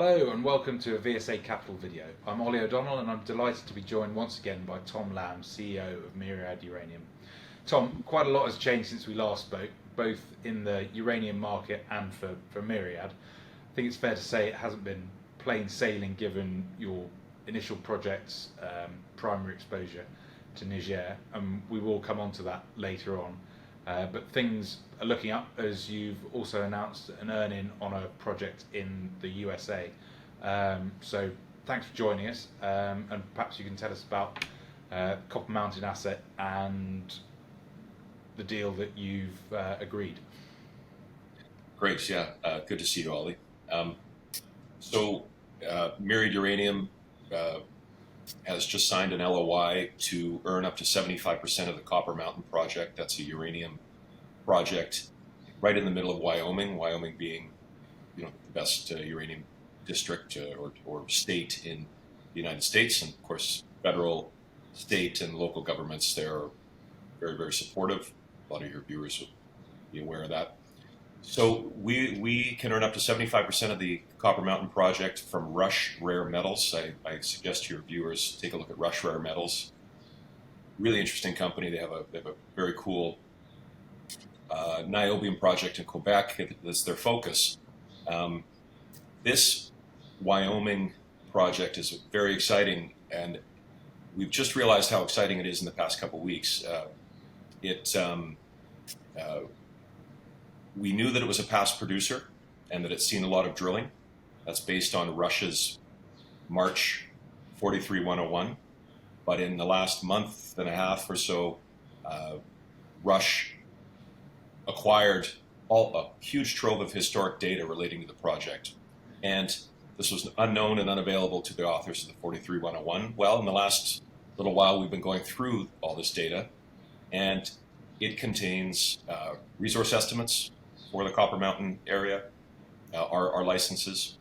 Hello and welcome to a VSA Capital video. I'm Ollie O'Donnell and I'm delighted to be joined once again by Tom Lamb, CEO of Myriad Uranium. Tom, quite a lot has changed since we last spoke, both in the uranium market and for Myriad. I think it's fair to say it hasn't been plain sailing given your initial project's primary exposure to Niger, and we will come on to that later on. But things are looking up as you've also announced an earn-in on a project in the USA. So thanks for joining us, and perhaps you can tell us about Copper Mountain asset and the deal that you've agreed. Great, yeah, good to see you, Ollie. Myriad Uranium has just signed an LOI to earn up to 75% of the Copper Mountain project. That's a uranium project right in the middle of Wyoming. Wyoming being, the best uranium district or state in the United States, and of course, federal, state, and local governments there are very, very supportive. A lot of your viewers will be aware of that. So we can earn up to 75% of the Copper Mountain project from Rush Rare Metals. I suggest to your viewers take a look at Rush Rare Metals. Really interesting company. They have a very cool niobium project in Quebec. That's their focus. This Wyoming project is very exciting, and we've just realized how exciting it is in the past couple of weeks. We knew that it was a past producer and that it's seen a lot of drilling. That's based on Russia's March 43-101. But in the last month and a half or so, Rush acquired a huge trove of historic data relating to the project. And this was unknown and unavailable to the authors of the 43-101. Well, in the last little while, we've been going through all this data, and it contains resource estimates for the Copper Mountain area, our licenses,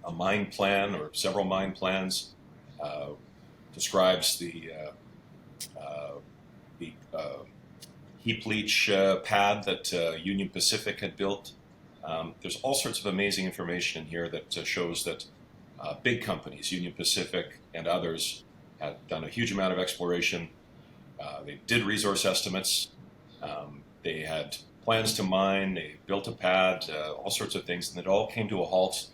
a mine plan or several mine plans, describes the heap leach pad that Union Pacific had built. There's all sorts of amazing information in here that shows that big companies, Union Pacific and others, had done a huge amount of exploration. They did resource estimates. They had plans to mine. They built a pad, all sorts of things, and it all came to a halt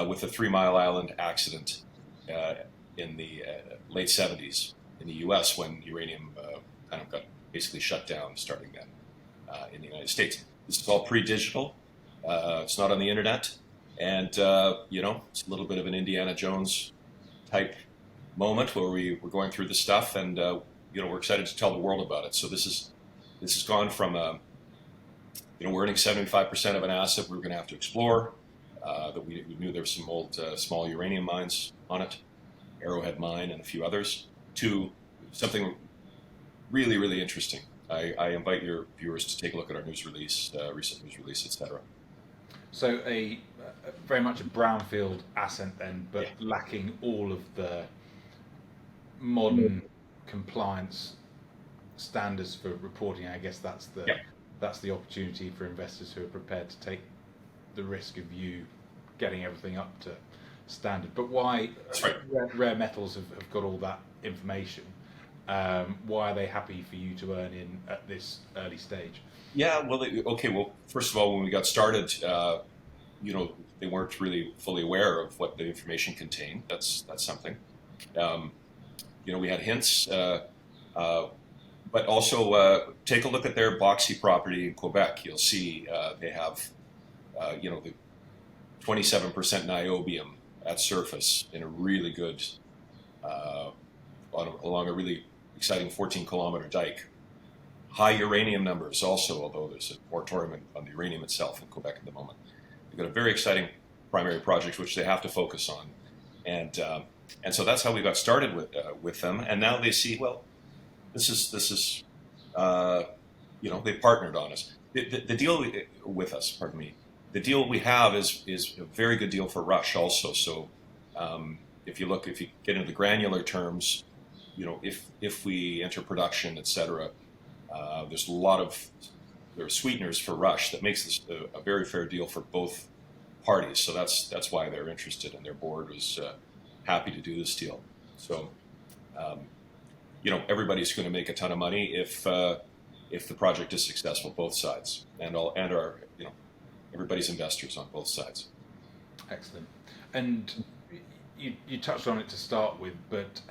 with the 3 Mile Island accident in the late 70s in the U.S. when uranium kind of got basically shut down starting then in the United States. This is all pre-digital. It's not on the internet, and it's a little bit of an Indiana Jones type moment where we're going through the stuff, and we're excited to tell the world about it. So this has gone from we're earning 75% of an asset we were going to have to explore. That we knew there were some old small uranium mines on it, Arrowhead Mine and a few others, to something really, really interesting. I invite your viewers to take a look at our news release, recent news release, etc. So very much a brownfield asset then, but yeah, lacking all of the modern compliance standards for reporting. I guess that's the opportunity for investors who are prepared to take the risk of you getting everything up to standard. But why? That's right. Rare Metals have got all that information. Why are they happy for you to earn in at this early stage? Yeah, well, well, first of all, when we got started, they weren't really fully aware of what the information contained. That's something. We had hints, but also take a look at their Boxy property in Quebec. You'll see they have, the 27% niobium at surface in a really good, along a really exciting 14-kilometer dike. High uranium numbers also, although there's a moratorium on the uranium itself in Quebec at the moment. They've got a very exciting primary project which they have to focus on, and so that's how we got started with them. And now they see, well, this is they partnered on us. The deal with us, pardon me. The deal we have is a very good deal for Rush also. So if you get into the granular terms, if we enter production, etc., there are sweeteners for Rush that makes this a very fair deal for both parties. So that's why they're interested, and their board was happy to do this deal. So, everybody's going to make a ton of money if the project is successful, both sides, and everybody's investors on both sides. Excellent. And you touched on it to start with, but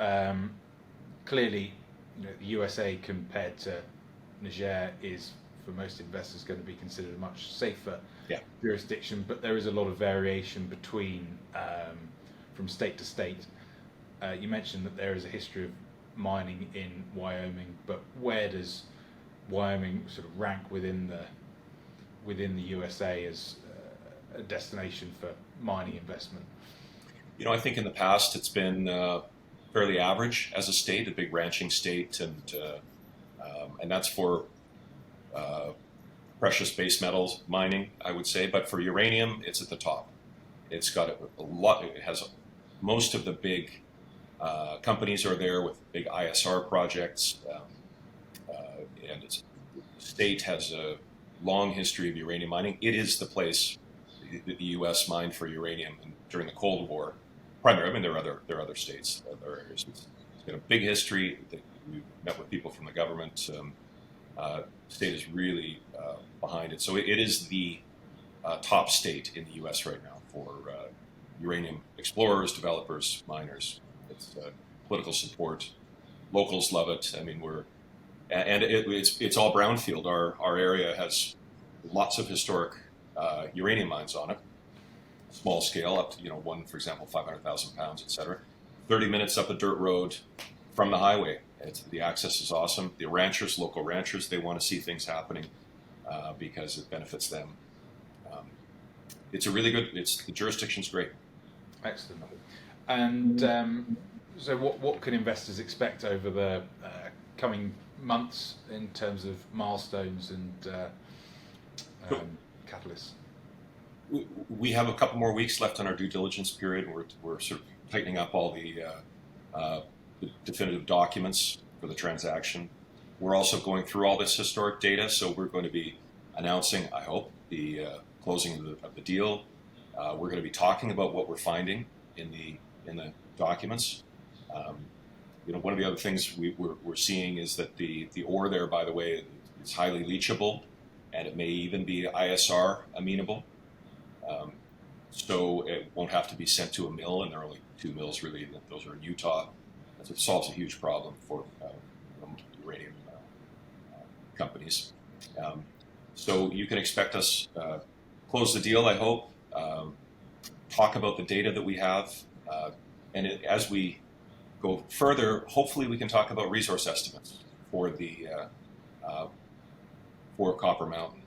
clearly, the USA compared to Niger is, for most investors, going to be considered a much safer jurisdiction. But there is a lot of variation between from state to state. You mentioned that there is a history of mining in Wyoming, but where does Wyoming sort of rank within the USA as a destination for mining investment? I think in the past it's been fairly average as a state, a big ranching state, and that's for precious base metals mining, I would say. But for uranium, it's at the top. It's got a lot. It has most of the big companies are there with big ISR projects, and the state has a long history of uranium mining. It is the place that the U.S. mined for uranium during the Cold War. Primarily, I mean, there are other states, other areas. It's got a big history. We met with people from the government. The state is really behind it. So it is the top state in the U.S. right now for uranium explorers, developers, miners. It's political support. Locals love it. I mean, it's all brownfield. Our area has lots of historic uranium mines on it, small scale, up to one, for example, 500,000 pounds, etc. 30 minutes up a dirt road from the highway. The access is awesome. The local ranchers, they want to see things happening because it benefits them. It's a really good. The jurisdiction's great. Excellent. And so, what can investors expect over the coming months in terms of milestones and catalysts? We have a couple more weeks left on our due diligence period. We're sort of tightening up all the definitive documents for the transaction. We're also going through all this historic data, so we're going to be announcing, I hope, the closing of the deal. We're going to be talking about what we're finding in the documents. One of the other things we're seeing is that the ore there, by the way, is highly leachable, and it may even be ISR amenable. So it won't have to be sent to a mill, and there are only 2 mills really. Those are in Utah. It solves a huge problem for uranium companies. So you can expect us close the deal, I hope, talk about the data that we have, and as we go further, hopefully we can talk about resource estimates for Copper Mountain.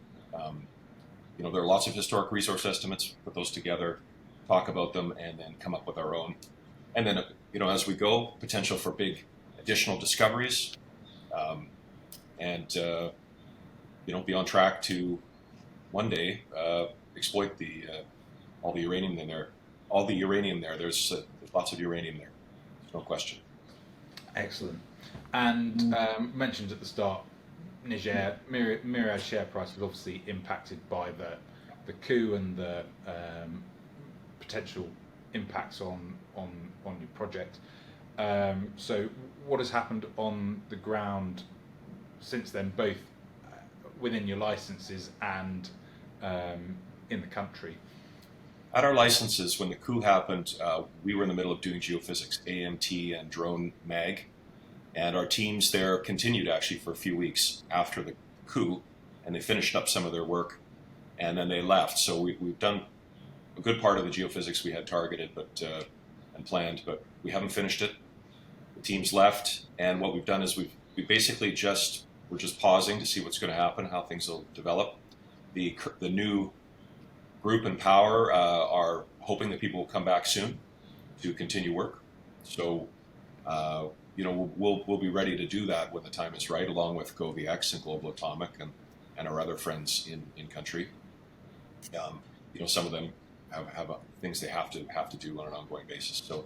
There are lots of historic resource estimates. Put those together, talk about them, and then come up with our own. And then, as we go, potential for big additional discoveries, and be on track to one day exploit all the uranium in there. All the uranium there. There's lots of uranium there. There's no question. Excellent. And mentioned at the start, Niger, Myriad share price was obviously impacted by the coup and the potential impacts on your project. So what has happened on the ground since then, both within your licenses and in the country? At our licenses, when the coup happened, we were in the middle of doing geophysics, AMT and drone mag. And our teams there continued actually for a few weeks after the coup, and they finished up some of their work, and then they left. So we've done a good part of the geophysics we had targeted and planned, but we haven't finished it. The teams left, and what we've done is we basically we're just pausing to see what's going to happen, how things will develop. The new group in power are hoping that people will come back soon to continue work. So. We'll be ready to do that when the time is right, along with GoVX and Global Atomic and our other friends in country. Some of them have things they have to do on an ongoing basis. So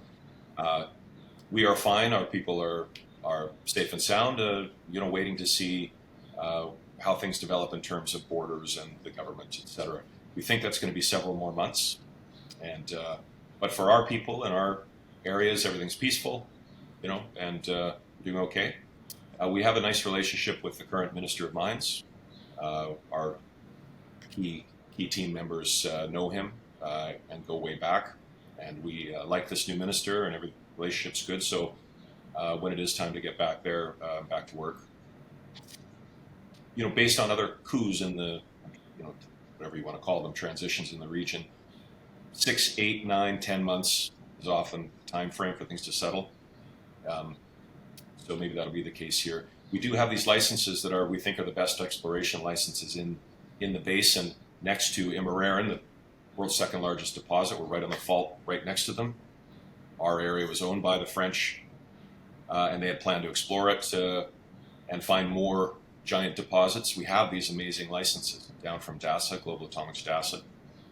we are fine. Our people are safe and sound. Waiting to see how things develop in terms of borders and the government, etc. We think that's going to be several more months But for our people and our areas, everything's peaceful, and doing okay. We have a nice relationship with the current Minister of Mines. Our key team members know him and go way back, and we like this new minister, and every relationship's good. So when it is time to get back there, back to work, based on other coups in the, whatever you want to call them, transitions in the region, 6, 8, 9, 10 months is often the time frame for things to settle. So maybe that'll be the case here. We do have these licenses that we think are the best exploration licenses in the basin next to Immeraren, the world's second largest deposit. We're right on the fault right next to them. Our area was owned by the French, and they had planned to explore it and find more giant deposits. We have these amazing licenses down from DASA, Global Atomics DASA,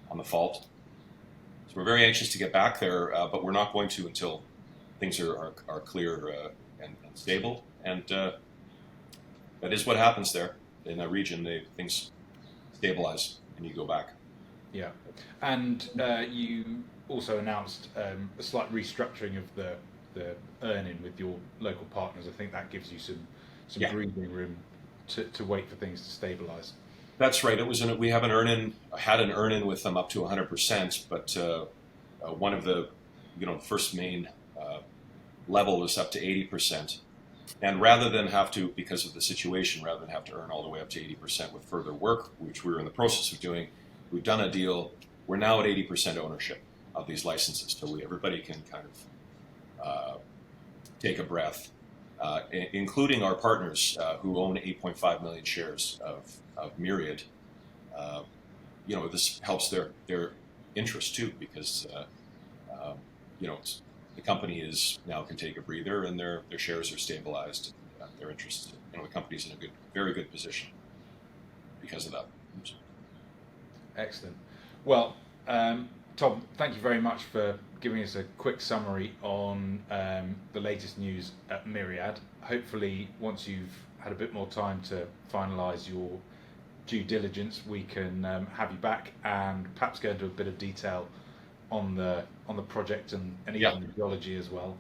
on the fault. So we're very anxious to get back there, but we're not going to until things are clear and stable. And that is what happens there in that region. Things stabilize and you go back. Yeah, and you also announced a slight restructuring of the earn-in with your local partners. I think that gives you some breathing room to wait for things to stabilize. That's right. We have had an earn-in with them up to 100%, but one of the first main level was up to 80%. And rather than have to, because of the situation, rather than have to earn all the way up to 80% with further work, which we're in the process of doing, we've done a deal. We're now at 80% ownership of these licenses, so everybody can kind of take a breath, including our partners who own 8.5 million shares of Myriad. This helps their interest too, because the company can take a breather, and their shares are stabilized. Their interest, the company's in a very good position because of that. Excellent. Well, Tom, thank you very much for giving us a quick summary on the latest news at Myriad. Hopefully, once you've had a bit more time to finalise your due diligence, we can have you back and perhaps go into a bit of detail on the project and even the geology as well.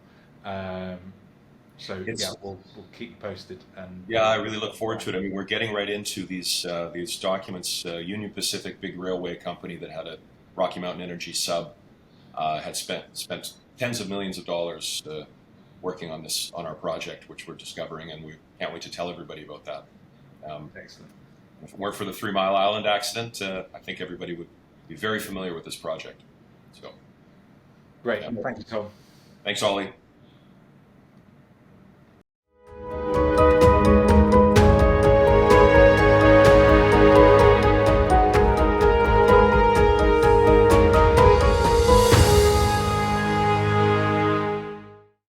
We'll keep you posted. And I really look forward to it. I mean, we're getting right into these documents. Union Pacific, big railway company that had a Rocky Mountain Energy sub, had spent tens of millions of dollars working on our project, which we're discovering, and we can't wait to tell everybody about that. Excellent. If it weren't for the 3 Mile Island accident, I think everybody would be very familiar with this project. So, great. Thank you, Tom. Thanks, Ollie.